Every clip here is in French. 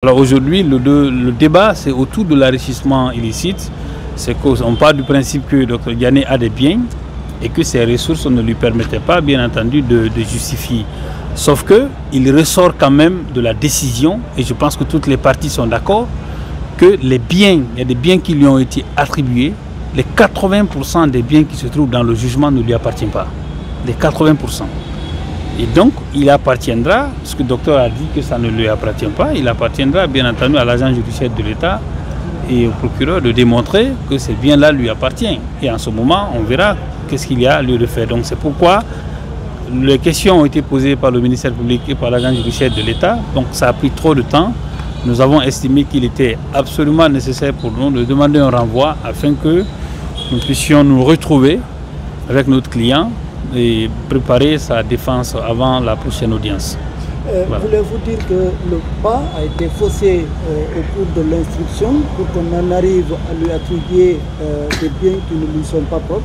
Alors aujourd'hui, le débat, c'est autour de l'enrichissement illicite. C'est qu'on part du principe que Dr Diané a des biens et que ses ressources ne lui permettaient pas, bien entendu, de justifier. Sauf qu'il ressort quand même de la décision, et je pense que toutes les parties sont d'accord, que les biens, il y a des biens qui lui ont été attribués, les 80% des biens qui se trouvent dans le jugement ne lui appartiennent pas. Les 80%. Et donc, il appartiendra, parce que le docteur a dit que ça ne lui appartient pas, il appartiendra bien entendu à l'agent judiciaire de l'État et au procureur de démontrer que ces biens-là lui appartiennent. Et en ce moment, on verra qu'est-ce qu'il y a lieu de faire. Donc c'est pourquoi les questions ont été posées par le ministère public et par l'agent judiciaire de l'État. Donc ça a pris trop de temps. Nous avons estimé qu'il était absolument nécessaire pour nous de demander un renvoi afin que nous puissions nous retrouver avec notre client et préparer sa défense avant la prochaine audience. Voilà. Voulez-vous dire que le pas a été faussé au cours de l'instruction pour qu'on en arrive à lui attribuer des biens qui ne lui sont pas propres?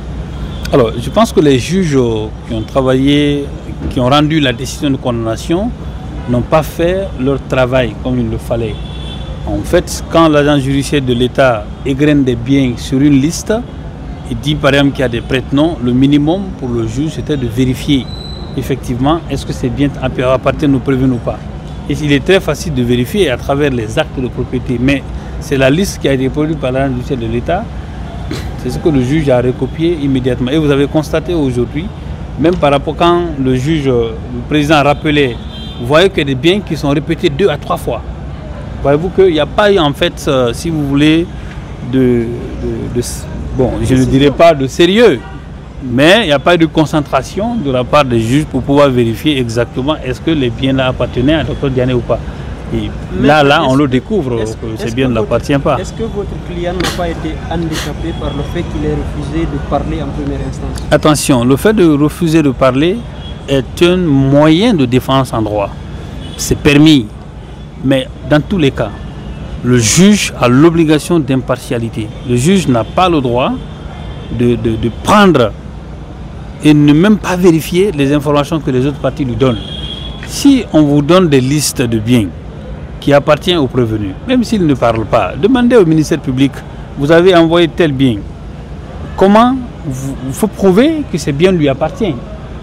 Alors, je pense que les juges qui ont travaillé, qui ont rendu la décision de condamnation, n'ont pas fait leur travail comme il le fallait. En fait, quand l'agent judiciaire de l'État égrène des biens sur une liste, il dit par exemple qu'il y a des prête-noms, le minimum pour le juge c'était de vérifier effectivement est-ce que ces biens appartiennent au prévenu ou pas. Et il est très facile de vérifier à travers les actes de propriété, mais c'est la liste qui a été produite par l'agent judiciaire de l'État, c'est ce que le juge a recopié immédiatement. Et vous avez constaté aujourd'hui, même par rapport quand le juge, le président a rappelé, vous voyez que des biens qui sont répétés 2 à 3 fois. Voyez-vous qu'il n'y a pas eu en fait, si vous voulez, bon, je ne dirais pas de sérieux, mais il n'y a pas eu de concentration de la part des juges pour pouvoir vérifier exactement est-ce que les biens là appartenaient à Dr Diané ou pas. Et là, on le découvre que ces biens ne l'appartiennent pas. Est-ce que votre client n'a pas été handicapé par le fait qu'il ait refusé de parler en première instance? Attention, le fait de refuser de parler est un moyen de défense en droit. C'est permis, mais dans tous les cas, le juge a l'obligation d'impartialité. Le juge n'a pas le droit de prendre et ne même pas vérifier les informations que les autres parties lui donnent. Si on vous donne des listes de biens qui appartiennent au prévenu, même s'il ne parle pas, demandez au ministère public, vous avez envoyé tel bien. Comment il faut prouver que ces biens lui appartiennent.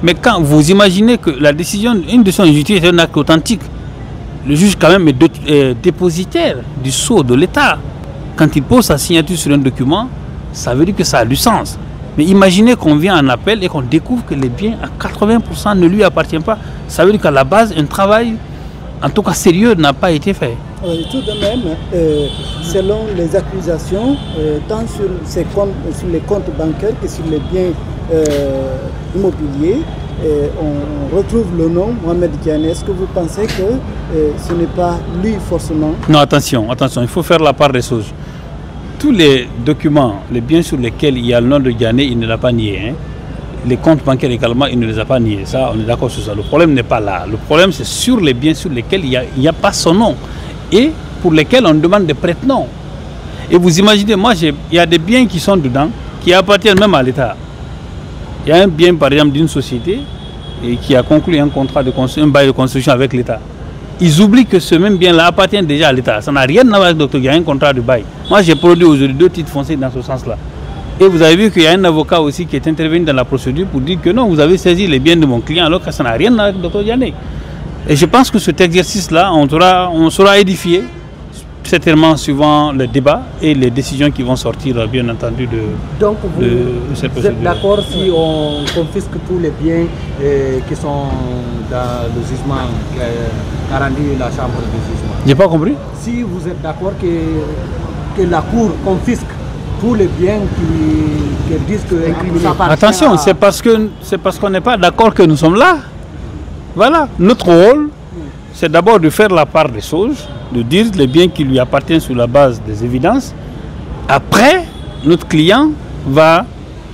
Mais quand vous imaginez que la décision, une décision de justice est un acte authentique, le juge quand même est dépositaire du sceau de l'État. Quand il pose sa signature sur un document, ça veut dire que ça a du sens. Mais imaginez qu'on vient en appel et qu'on découvre que les biens à 80% ne lui appartiennent pas. Ça veut dire qu'à la base, un travail, en tout cas sérieux, n'a pas été fait. Tout de même, selon les accusations, tant sur les comptes bancaires que sur les biens immobiliers, on retrouve le nom Mohamed Diané. Est-ce que vous pensez que ce n'est pas lui forcément? Non, attention, il faut faire la part des choses. Tous les documents, les biens sur lesquels il y a le nom de Diané, il ne l'a pas nié. Hein. Les comptes bancaires également, il ne les a pas niés. Ça, on est d'accord sur ça. Le problème n'est pas là. Le problème, c'est sur les biens sur lesquels il n'y a pas son nom et pour lesquels on demande des prête-noms. Et vous imaginez, moi, il y a des biens qui sont dedans, qui appartiennent même à l'État. Il y a un bien, par exemple, d'une société et qui a conclu un contrat de construction, un bail de construction avec l'État. Ils oublient que ce même bien-là appartient déjà à l'État. Ça n'a rien à voir avec Dr Diané, un contrat de bail. Moi, j'ai produit aujourd'hui 2 titres fonciers dans ce sens-là. Et vous avez vu qu'il y a un avocat aussi qui est intervenu dans la procédure pour dire que non, vous avez saisi les biens de mon client alors que ça n'a rien à voir avec Dr Diané. Et je pense que cet exercice-là, on sera édifié, certainement suivant le débat et les décisions qui vont sortir, bien entendu, de cette procédure. Vous êtes d'accord si on confisque tous les biens qui sont dans le jugement qu'a rendu la chambre de jugement? J'ai pas compris. Si vous êtes d'accord que la Cour confisque tous les biens qui disent que ça appartient. Attention, c'est parce qu'on n'est pas d'accord que nous sommes là. Voilà, notre rôle, c'est d'abord de faire la part des choses, de dire les biens qui lui appartiennent sur la base des évidences. Après, notre client va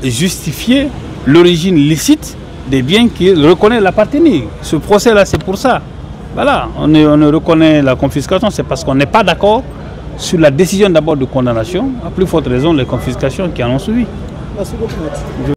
justifier l'origine licite des biens qu'il reconnaît l'appartenir. Ce procès-là, c'est pour ça. Voilà, on reconnaît la confiscation, c'est parce qu'on n'est pas d'accord sur la décision d'abord de condamnation, à plus forte raison les confiscations qui en ont suivi. Merci beaucoup.